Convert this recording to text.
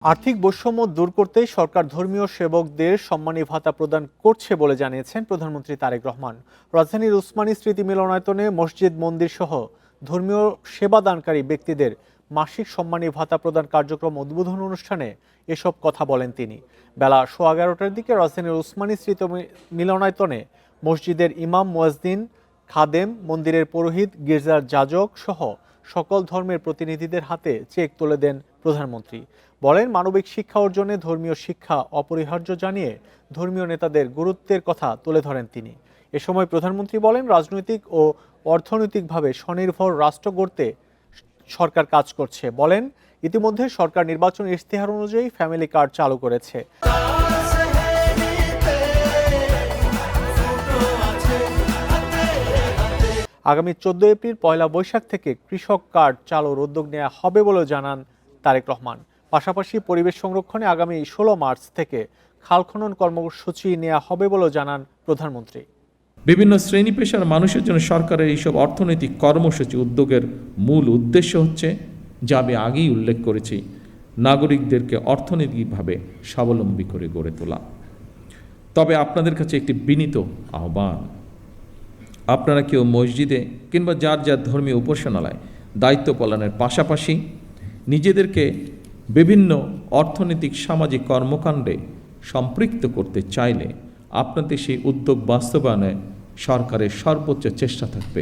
আর্থিক বৈষম্য দূর করতে সরকার ধর্মীয় সেবকদের সম্মানী ভাতা প্রদান করছে বলে জানিয়েছেন প্রধানমন্ত্রী তারেক রহমান। রাজধানীর উসমানী স্মৃতি মিলনায়তনে মসজিদ মন্দির সহ ধর্মীয় সেবাদানকারী ব্যক্তিদের মাসিক সম্মানী ভাতা প্রদান কার্যক্রম উদ্বোধন অনুষ্ঠানে এসব কথা বলেন তিনি। বেলা 11:15টার দিকে রাজধানীর উসমানী স্মৃতি মিলনায়তনে মসজিদের ইমাম, মুয়াজ্জিন, খাদেম, মন্দিরের পুরোহিত, গির্জার যাজক সহ সকল ধর্মের প্রতিনিধিদের হাতে চেক তুলে দেন প্রধানমন্ত্রী। বলেন, মানবিক শিক্ষা অর্জনে ধর্মীয় শিক্ষা অপরিহার্য জানিয়ে ধর্মীয় নেতাদের গুরুত্বের কথা তুলে ধরেন তিনি। এ সময় প্রধানমন্ত্রী বলেন, রাজনৈতিক ও অর্থনৈতিকভাবে স্বনির্ভর রাষ্ট্র গড়তে সরকার কাজ করছে। বলেন, ইতিমধ্যে সরকার নির্বাচন ইশতেহার অনুযায়ী ফ্যামিলি কার্ড চালু করেছে। আগামী 14 এপ্রিল পয়লা বৈশাখ থেকে কৃষক কার্ড চালুর উদ্যোগ নেওয়া হবে বলে জানান তারেক রহমান। পাশাপাশি পরিবেশ সংরক্ষণে আগামী 16 মার্চ থেকে খাল খনন কর্মসূচি নেওয়া হবে বলে জানান প্রধানমন্ত্রী। বিভিন্ন শ্রেণী পেশার মানুষের জন্য সরকারের এইসব অর্থনৈতিক কর্মসূচি উদ্যোগের মূল উদ্দেশ্য হচ্ছে, যা আমি আগেই উল্লেখ করেছি, নাগরিকদেরকে অর্থনৈতিকভাবে স্বাবলম্বী করে গড়ে তোলা। তবে আপনাদের কাছে একটি বিনীত আহ্বান, আপনারা কেউ মসজিদে কিংবা যার যার ধর্মীয় উপাসনালয় দায়িত্ব পালনের পাশাপাশি নিজেদেরকে বিভিন্ন অর্থনৈতিক সামাজিক কর্মকাণ্ডে সম্পৃক্ত করতে চাইলে আপনাদের সেই উদ্যোগ বাস্তবায়নে সরকারের সর্বোচ্চ চেষ্টা থাকবে।